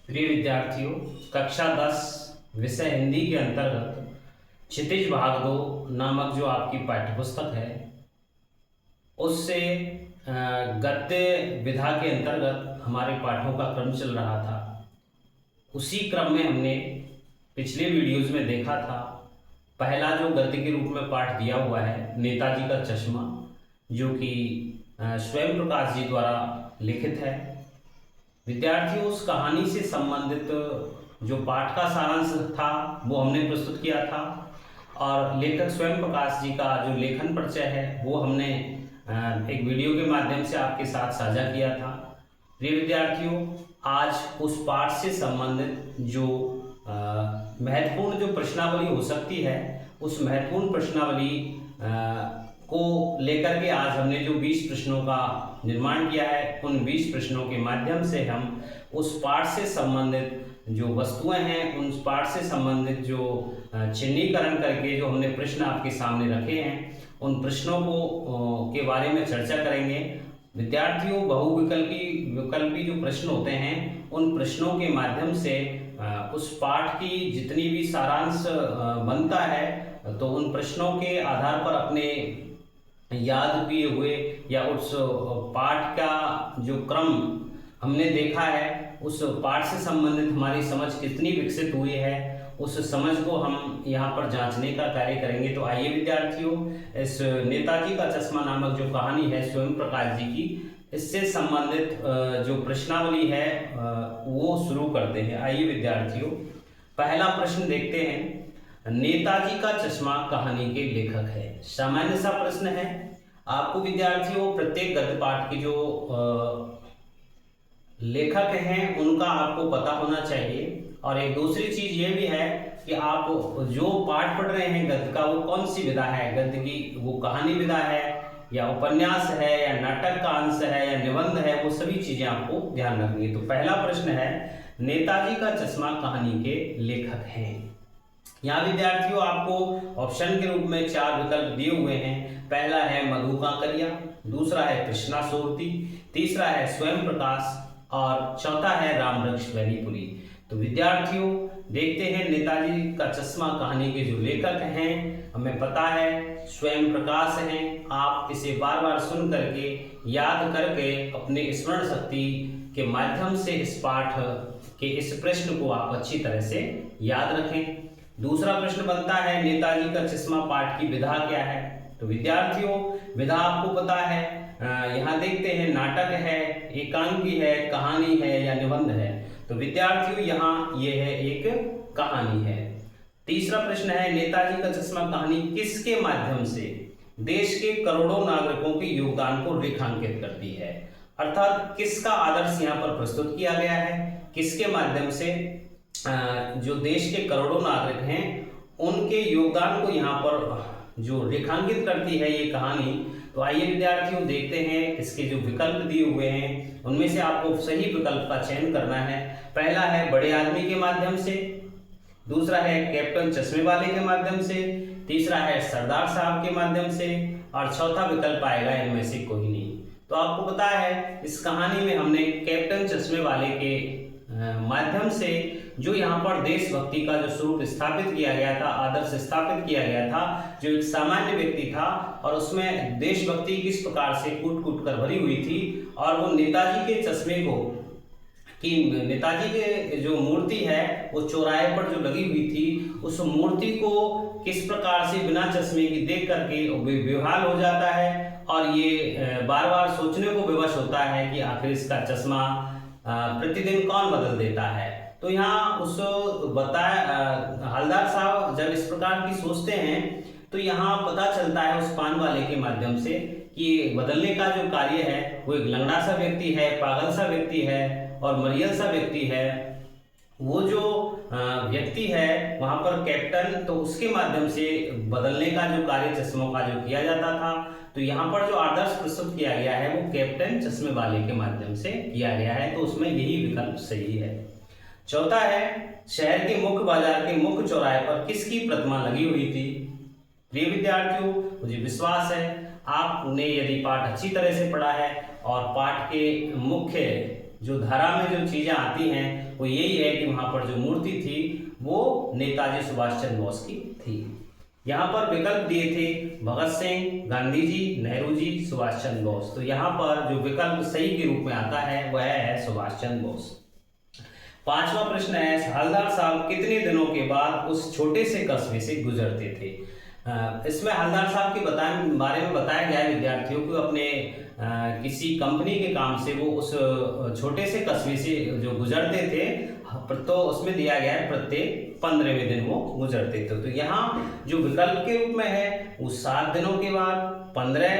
प्रिय विद्यार्थियों, कक्षा 10 विषय हिंदी के अंतर्गत क्षितिज भाग 2 नामक जो आपकी पाठ्यपुस्तक है उससे गद्य विधा के अंतर्गत हमारे पाठों का क्रम चल रहा था। उसी क्रम में हमने पिछले वीडियोज़ में देखा था। पहला जो गद्य के रूप में पाठ दिया हुआ है नेताजी का चश्मा, जो कि स्वयं प्रकाश जी द्वारा लिखित है। विद्यार्थियों, उस कहानी से संबंधित जो पाठ का सारांश था वो हमने प्रस्तुत किया था और लेखक स्वयं प्रकाश जी का जो लेखन परिचय है वो हमने एक वीडियो के माध्यम से आपके साथ साझा किया था। प्रिय विद्यार्थियों, आज उस पाठ से संबंधित जो महत्वपूर्ण जो प्रश्नावली हो सकती है उस महत्वपूर्ण प्रश्नावली को लेकर के आज हमने जो 20 प्रश्नों का निर्माण किया है, उन 20 प्रश्नों के माध्यम से हम उस पाठ से संबंधित जो वस्तुएं हैं, उन पाठ से संबंधित जो चिन्हीकरण करके जो हमने प्रश्न आपके सामने रखे हैं, उन प्रश्नों को के बारे में चर्चा करेंगे। विद्यार्थियों, विकल्पी जो प्रश्न होते हैं उन प्रश्नों के माध्यम से उस पाठ की जितनी भी सारांश बनता है तो उन प्रश्नों के आधार पर अपने याद किए हुए या उस पाठ का जो क्रम हमने देखा है, उस पाठ से संबंधित हमारी समझ कितनी विकसित हुई है, उस समझ को हम यहाँ पर जांचने का कार्य करेंगे। तो आइए विद्यार्थियों, इस नेताजी का चश्मा नामक जो कहानी है स्वयं प्रकाश जी की, इससे संबंधित जो प्रश्नावली है वो शुरू करते हैं। आइए विद्यार्थियों, पहला प्रश्न देखते हैं। नेताजी का चश्मा कहानी के लेखक है। सामान्य सा प्रश्न है। आपको विद्यार्थियों प्रत्येक गद्य पाठ की जो लेखक हैं उनका आपको पता होना चाहिए, और एक दूसरी चीज ये भी है कि आप जो पाठ पढ़ रहे हैं गद्य का वो कौन सी विधा है, गद्य की वो कहानी विधा है या उपन्यास है या नाटक का अंश है या निबंध है, वो सभी चीजें आपको ध्यान रखनी है। तो पहला प्रश्न है, नेताजी का चश्मा कहानी के लेखक हैं। यहाँ विद्यार्थियों आपको ऑप्शन के रूप में 4 विकल्प दिए हुए हैं। पहला है मधु कांकरिया, दूसरा है कृष्णा सोरती, तीसरा है स्वयं प्रकाश और चौथा है रामवृक्ष वैलीपुरी। तो विद्यार्थियों देखते हैं, नेताजी का चश्मा कहानी के जो लेखक हैं हमें पता है स्वयं प्रकाश हैं। आप इसे बार बार सुन करके याद करके अपने स्मरण शक्ति के माध्यम से इस पाठ के इस प्रश्न को आप अच्छी तरह से याद रखें। दूसरा प्रश्न बनता है, नेताजी का चश्मा पाठ की विधा क्या है। तो विद्यार्थियों विधा आपको पता है, यहाँ देखते हैं नाटक है, एकांकी है, कहानी है या निबंध है। तो विद्यार्थियों यहाँ ये है एक कहानी है। तीसरा प्रश्न है, नेताजी का चश्मा कहानी किसके माध्यम से देश के करोड़ों नागरिकों के योगदान को रेखांकित करती है। अर्थात किसका आदर्श यहाँ पर प्रस्तुत किया गया है, किसके माध्यम से जो देश के करोड़ों नागरिक हैं उनके योगदान को यहाँ पर जो रेखांकित करती है ये कहानी। तो आइए विद्यार्थियों देखते हैं, इसके जो विकल्प दिए हुए हैं उनमें से आपको सही विकल्प का चयन करना है। पहला है बड़े आदमी के माध्यम से, दूसरा है कैप्टन चश्मे वाले के माध्यम से, तीसरा है सरदार साहब के माध्यम से और चौथा विकल्प आएगा इनमें से कोई नहीं। तो आपको पता है इस कहानी में हमने कैप्टन चश्मे वाले के माध्यम से जो यहाँ पर देशभक्ति का जो स्वरूप स्थापित किया गया था, आदर्श स्थापित किया गया था, जो एक सामान्य व्यक्ति था और उसमें देशभक्ति किस प्रकार से कूट कूट कर भरी हुई थी, और वो नेताजी के चश्मे को कि नेताजी के जो मूर्ति है वो चौराहे पर जो लगी हुई थी, उस मूर्ति को किस प्रकार से बिना चश्मे की देख करके बेहाल हो जाता है और ये बार बार सोचने को विवश होता है कि आखिर इसका चश्मा प्रतिदिन कौन बदल देता है। तो यहाँ उस बताया हलदार साहब जब इस प्रकार की सोचते हैं तो यहाँ पता चलता है उस पान वाले के माध्यम से कि बदलने का जो कार्य है वो एक लंगड़ा सा व्यक्ति है, पागल सा व्यक्ति है और मरियल सा व्यक्ति है। वो जो व्यक्ति है वहां पर कैप्टन, तो उसके माध्यम से बदलने का जो कार्य चश्मों का जो किया जाता था। तो यहाँ पर जो आदर्श प्रस्तुत किया गया है वो कैप्टन चश्मे वाले के माध्यम से किया गया है, तो उसमें यही विकल्प सही है। चौथा है, शहर के मुख्य बाजार के मुख्य चौराहे पर किसकी प्रतिमा लगी हुई थी। प्रिय विद्यार्थियों, मुझे विश्वास है आपने यदि पाठ अच्छी तरह से पढ़ा है और पाठ के मुख्य जो धारा में जो चीजें आती हैं वो यही है कि वहां पर जो मूर्ति थी वो नेताजी सुभाष चंद्र बोस की थी। यहाँ पर विकल्प दिए थे भगत सिंह, गांधी जी, नेहरू जी, सुभाष चंद्र बोस। तो यहाँ पर जो विकल्प सही के रूप में आता है वह है सुभाष चंद्र बोस। पांचवा प्रश्न है हवलदार साहब कितने दिनों के बाद उस छोटे से कस्बे से गुजरते थे। इसमें हवलदार साहब के बारे में बताया गया है विद्यार्थियों को अपने किसी कंपनी के काम से वो उस छोटे से कस्बे से जो गुजरते थे तो उसमें दिया गया है प्रत्येक 15वें दिन वो गुजरते थे। तो यहाँ जो विकल्प के रूप में है वो 7 दिनों के बाद, 15,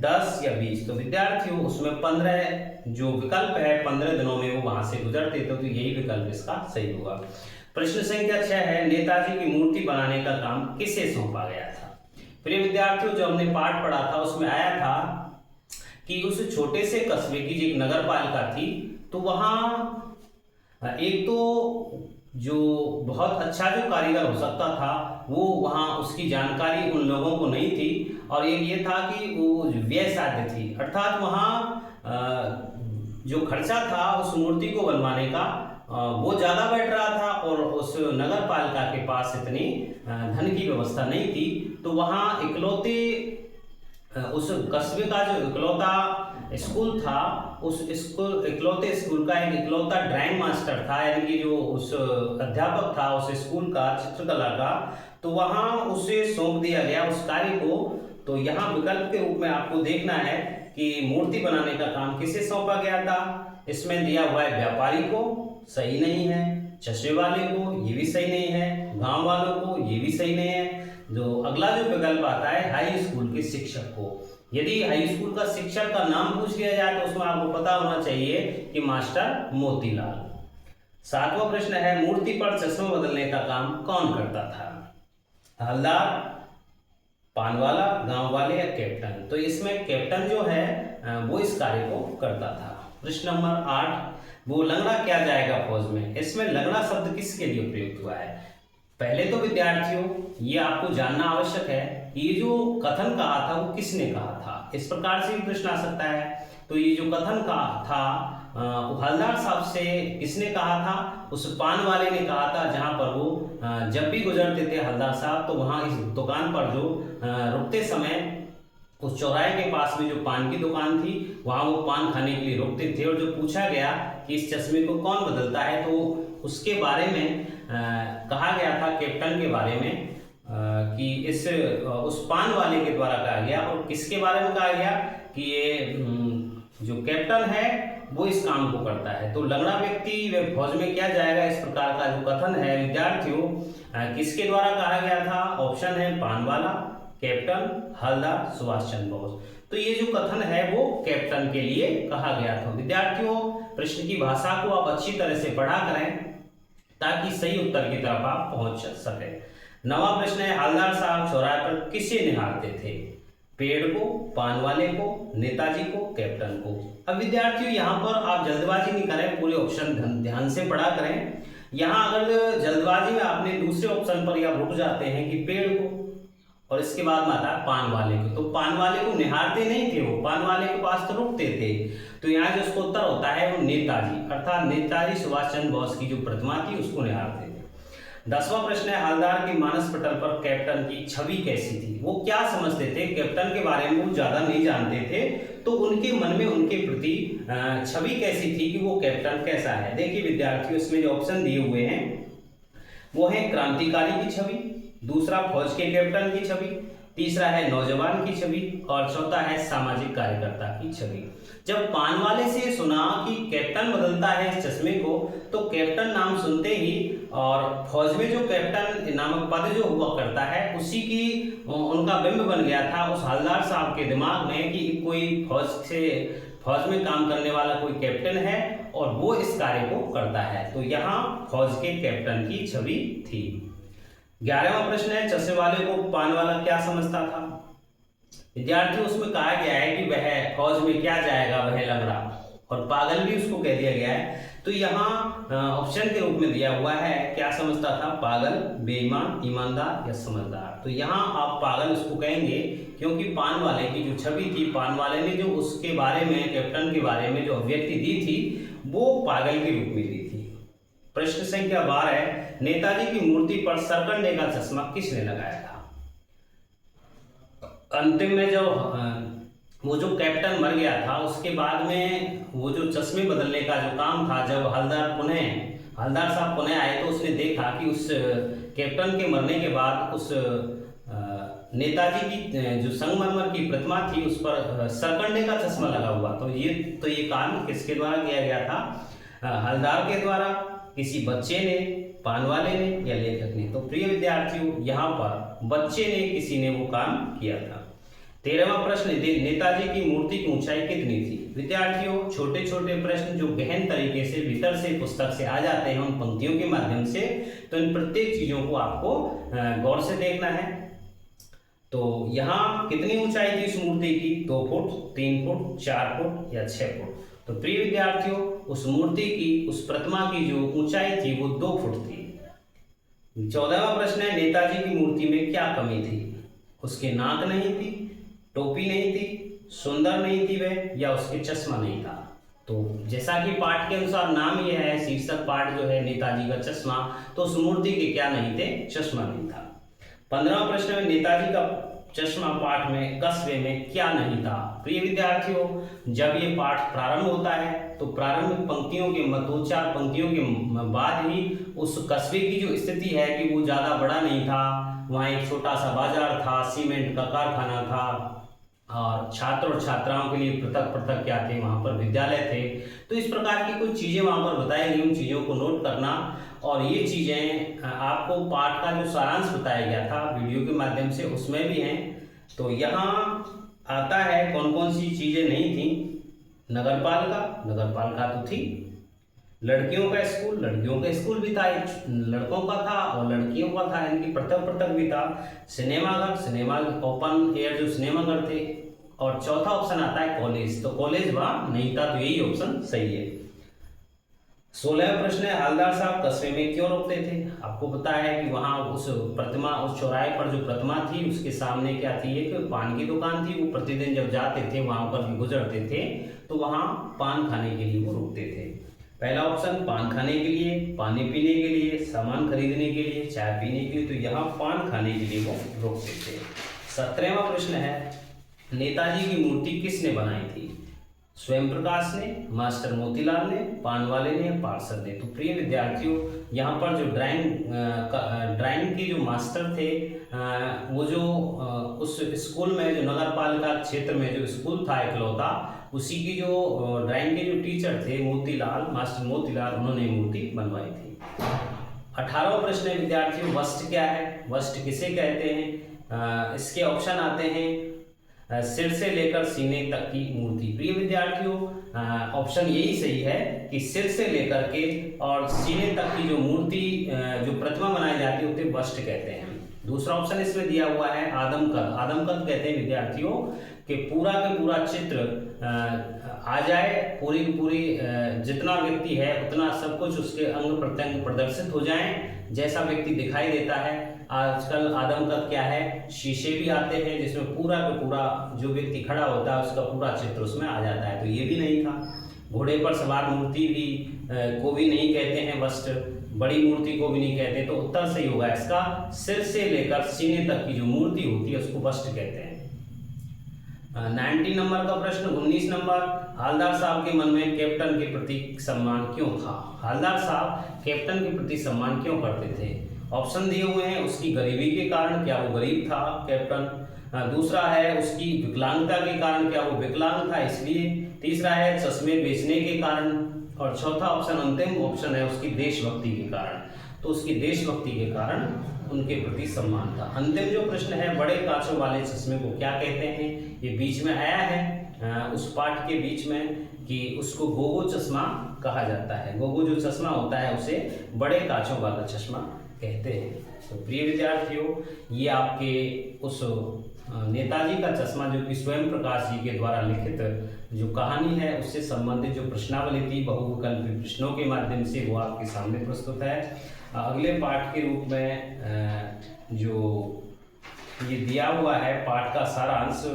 10 या 20। तो विद्यार्थियों उसमें 15 जो विकल्प है 15 दिनों में वो वहां से गुजरते थे, तो यही विकल्प इसका सही होगा। प्रश्न संख्या 6 है नेताजी की मूर्ति बनाने का काम किसे सौंपा गया था। प्रिय विद्यार्थियों जो हमने पाठ पढ़ा था उसमें आया था कि उस छोटे से कस्बे की जो एक नगर पालिका थी तो वहां एक तो जो बहुत अच्छा जो कारीगर हो सकता था वो वहाँ उसकी जानकारी उन लोगों को नहीं थी, और एक ये था कि वो व्यय साध्य थी, अर्थात वहाँ जो खर्चा था उस मूर्ति को बनवाने का वो ज़्यादा बैठ रहा था और उस नगर पालिका के पास इतनी धन की व्यवस्था नहीं थी। तो वहाँ इकलौते उस कस्बे का जो इकलौता स्कूल था उस इकलौते स्कूल का एक इकलौता ड्राइंग मास्टर था, यानी कि जो उस अध्यापक था उस स्कूल का चित्रकला का, तो वहाँ उसे सौंप दिया गया उस कार्य को। तो यहाँ विकल्प के रूप में आपको देखना है कि मूर्ति बनाने का काम किसे सौंपा गया था। इसमें दिया हुआ है व्यापारी को, सही नहीं है, चश्मे वाले को, ये भी सही नहीं है, गांव वालों को, ये भी सही नहीं है। जो अगला जो विकल्प आता है हाई स्कूल के शिक्षक को। यदि हाई स्कूल का शिक्षक का नाम पूछ लिया जाए तो उसमें आपको पता होना चाहिए कि मास्टर मोतीलाल। 7वां प्रश्न है मूर्ति पर चश्मा बदलने का काम कौन करता था। हवलदार, पानवाला, गांव वाले या कैप्टन। तो इसमें कैप्टन जो है वो इस कार्य को करता था। प्रश्न नंबर 8 वो लंगड़ा क्या जाएगा फौज में। इसमें लंगड़ा शब्द किसके लिए प्रयुक्त हुआ है। पहले तो विद्यार्थियों ये आपको जानना आवश्यक है ये जो कथन कहा था वो किसने कहा था। इस प्रकार से भी प्रश्न आ सकता है। तो ये जो कथन कहा था हवलदार साहब से किसने कहा था, उस पान वाले ने कहा था, जहां पर वो जब भी गुजरते थे हवलदार साहब तो वहां इस दुकान पर जो रुकते समय उस चौराहे के पास में जो पान की दुकान थी वहां वो पान खाने के लिए रुकते थे। और जो पूछा गया कि इस चश्मे को कौन बदलता है तो उसके बारे में कहा गया था कैप्टन के बारे में कि उस पान वाले के द्वारा कहा गया। और किसके बारे में कहा गया कि ये जो कैप्टन है वो इस काम को करता है। तो लंगड़ा व्यक्ति वह फौज में क्या जाएगा, इस प्रकार का जो कथन है विद्यार्थियों किसके द्वारा कहा गया था। ऑप्शन है पान वाला, कैप्टन, हवलदार, सुभाष चंद्र बोस। तो ये जो कथन है वो कैप्टन के लिए कहा गया था। विद्यार्थियों प्रश्न की भाषा को आप अच्छी तरह से पढ़ा करें ताकि सही उत्तर की तरफ आप पहुंच सके। 9वां प्रश्न है हवलदार साहब चौराहे पर किसे निहारते थे। पेड़ को, पान वाले को, नेताजी को, कैप्टन को। अब विद्यार्थियों यहाँ पर आप जल्दबाजी नहीं करें, पूरे ऑप्शन ध्यान से पढ़ा करें। यहाँ अगर जल्दबाजी में आपने दूसरे ऑप्शन पर या रुक जाते हैं कि पेड़ को और इसके बाद में आता है पान वाले को, तो पान वाले को निहारते नहीं थे, वो पान वाले के पास तो रुकते थे। तो यहाँ जो उसका उत्तर होता है वो नेताजी, अर्थात नेताजी सुभाष चंद्र बोस की जो प्रतिमा थी उसको निहारते थे। 10वां प्रश्न है हवलदार की मानस पटल पर कैप्टन की छवि कैसी थी। वो क्या समझते थे, कैप्टन के बारे में वो ज्यादा नहीं जानते थे, तो उनके मन में उनके प्रति छवि कैसी थी कि वो कैप्टन कैसा है। देखिए विद्यार्थियों इसमें जो ऑप्शन दिए हुए हैं वो है क्रांतिकारी की छवि, दूसरा फौज के कैप्टन की छवि, तीसरा है नौजवान की छवि और चौथा है सामाजिक कार्यकर्ता की छवि। जब पान वाले से सुना कि कैप्टन बदलता है इस चश्मे को तो कैप्टन नाम सुनते ही और फौज में जो कैप्टन नामक पद जो हुआ करता है उसी की उनका बिंब बन गया था उस हवलदार साहब के दिमाग में कि कोई फौज में काम करने वाला कोई कैप्टन है और वो इस कार्य को करता है। तो यहाँ फौज के कैप्टन की छवि थी। 11वां प्रश्न है चश्मे वाले को पान वाला क्या समझता था। विद्यार्थियों उसमें कहा गया है कि वह फौज में क्या जाएगा, वह लंगड़ा। और पागल भी उसको कह दिया गया है। तो यहाँ ऑप्शन के रूप में दिया हुआ है, क्या समझता था, पागल, बेईमान, ईमानदार या समझदार। तो यहाँ आप पागल उसको कहेंगे क्योंकि पान वाले की जो छवि थी, पान वाले ने जो उसके बारे में, कैप्टन के बारे में जो अभिव्यक्ति दी थी वो पागल के रूप में दी थी। प्रश्न संख्या 12 है, नेताजी की मूर्ति पर सरकंडे का चश्मा किसने लगाया था? अंतिम में जो वो जो कैप्टन मर गया था उसके बाद में वो जो चश्मे बदलने का जो काम था, जब हवलदार साहब पुणे आए तो उसने देखा कि उस कैप्टन के मरने के बाद उस नेताजी की जो संगमरमर की प्रतिमा थी उस पर सरकंडे का चश्मा लगा हुआ। तो ये काम किसके द्वारा किया गया था? हवलदार के द्वारा, किसी बच्चे ने, पान वाले ने या लेखक ने? तो प्रिय विद्यार्थियों, यहाँ पर बच्चे ने, किसी ने वो काम किया था। 13वां प्रश्न, नेताजी की मूर्ति की ऊंचाई कितनी थी? विद्यार्थियों, छोटे छोटे प्रश्न जो गहन तरीके से भीतर से पुस्तक से आ जाते हैं उन पंक्तियों के माध्यम से, तो इन प्रत्येक चीजों को आपको गौर से देखना है। तो यहाँ कितनी ऊंचाई थी इस मूर्ति की? 2 फुट, 3 फुट, 4 फुट या 6 फुट? तो प्रिय विद्यार्थियों, उस मूर्ति की, उस प्रतिमा की जो ऊंचाई थी वो 2 फुट थी। 14वां प्रश्न है, नेताजी की मूर्ति में क्या कमी थी? उसके नाक नहीं थी, टोपी नहीं थी, सुंदर नहीं थी वह, या उसके चश्मा नहीं था? तो जैसा कि पाठ के अनुसार नाम ये है, शीर्षक पाठ जो है नेताजी का चश्मा, तो उस मूर्ति के क्या नहीं थे? चश्मा नहीं था। 15वां प्रश्न है, नेताजी का चश्मा पाठ में कस्बे में क्या नहीं था? प्रिय विद्यार्थियों, जब ये पाठ प्रारंभ होता है तो प्रारंभिक पंक्तियों के 2-4 पंक्तियों के बाद ही उस कस्बे की जो स्थिति है कि वो ज़्यादा बड़ा नहीं था, वहाँ एक छोटा सा बाजार था, सीमेंट का कारखाना था और छात्र और छात्राओं के लिए पृथक पृथक क्या थे, वहाँ पर विद्यालय थे। तो इस प्रकार की कुछ चीज़ें वहाँ पर बताई गई, उन चीज़ों को नोट करना। और ये चीज़ें आपको पाठ का जो सारांश बताया गया था वीडियो के माध्यम से उसमें भी हैं। तो यहाँ आता है कौन कौन सी चीज़ें नहीं थी। नगरपालिका तो थी। लड़कियों का स्कूल भी था, एक लड़कों का था और लड़कियों का था, इनकी पृथक पृथक भी था। सिनेमा ओपन एयर जो सिनेमाघर थे। और चौथा ऑप्शन आता है कॉलेज, तो कॉलेज वहाँ नहीं था, तो यही ऑप्शन सही है। 16वां प्रश्न है, हवलदार साहब कस्बे में क्यों रुकते थे? आपको पता है कि वहाँ उस चौराहे पर जो प्रतिमा थी उसके सामने क्या थी, एक पान की दुकान थी। वो प्रतिदिन जब जाते थे वहाँ पर गुजरते थे तो वहाँ पान खाने के लिए वो रुकते थे। पहला ऑप्शन पान खाने के लिए, पानी पीने के लिए, सामान खरीदने के लिए, चाय पीने के लिए, तो यहाँ पान खाने के लिए वो रुकते थे। 17वां प्रश्न है, नेताजी की मूर्ति किसने बनाई थी? स्वयं प्रकाश ने, मास्टर मोतीलाल ने, पान वाले ने, पार्षद ने? तो प्रिय विद्यार्थियों, यहाँ पर जो ड्राइंग के जो मास्टर थे, वो जो उस स्कूल में जो नगरपालिका क्षेत्र में जो स्कूल था इकलौता, उसी की जो ड्राइंग के जो टीचर थे मास्टर मोतीलाल, उन्होंने मूर्ति बनवाई थी। 18वां प्रश्न है विद्यार्थियों, वस्ट क्या है? वस्ट किसे कहते हैं? इसके ऑप्शन आते हैं सिर से लेकर सीने तक की मूर्ति। प्रिय विद्यार्थियों, ऑप्शन यही सही है कि सिर से लेकर के और सीने तक की जो मूर्ति, जो प्रतिमा बनाई जाती है उसे वस्ट कहते हैं। दूसरा ऑप्शन इसमें दिया हुआ है आदमकद कहते हैं विद्यार्थियों कि पूरा का पूरा चित्र आ जाए, पूरी की पूरी जितना व्यक्ति है उतना सब कुछ उसके अंग प्रत्यंग प्रदर्शित हो जाए, जैसा व्यक्ति दिखाई देता है। आजकल आदमकद क्या है, शीशे भी आते हैं जिसमें पूरा का पूरा जो व्यक्ति खड़ा होता है उसका पूरा चित्र उसमें आ जाता है, तो ये भी नहीं था। घोड़े पर सवार मूर्ति भी को भी नहीं कहते हैं वस्ट, बड़ी मूर्ति को भी नहीं कहते, तो उत्तर सही होगा इसका सिर से लेकर सीने तक की जो मूर्ति होती है उसको वस्ट कहते हैं। 19 नंबर का प्रश्न, 19 नंबर, हवलदार साहब के मन में कैप्टन के प्रति सम्मान क्यों था? हवलदार साहब कैप्टन के प्रति सम्मान क्यों करते थे? ऑप्शन दिए हुए हैं, उसकी गरीबी के कारण, क्या वो गरीब था कैप्टन? दूसरा है उसकी विकलांगता के कारण, क्या वो विकलांग था इसलिए? तीसरा है चश्मे बेचने के कारण, और चौथा ऑप्शन अंतिम ऑप्शन है उसकी देशभक्ति के कारण। तो उसकी देशभक्ति के कारण उनके प्रति सम्मान था। अंतिम जो प्रश्न है, बड़े कांचों वाले चश्मे को क्या कहते हैं? ये बीच में आया है उस पाठ के बीच में कि उसको गोगो चश्मा कहा जाता है। गोगो जो चश्मा होता है उसे बड़े कांचों वाला चश्मा कहते हैं। तो प्रिय विद्यार्थियों, ये आपके उस नेताजी का चश्मा, जो कि स्वयं प्रकाश जी के द्वारा लिखित जो कहानी है उससे संबंधित जो प्रश्नावली थी बहुविकल्पी प्रश्नों के माध्यम से, वो आपके सामने प्रस्तुत है। अगले पाठ के रूप में जो ये दिया हुआ है पाठ का सारांश,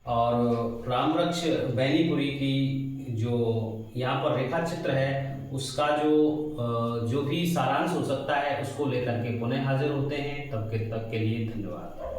और रामरक्ष बैनीपुरी की जो यहाँ पर रेखा चित्र है उसका जो भी सारांश हो सकता है उसको लेकर के पुनः हाजिर होते हैं। तब के लिए धन्यवाद।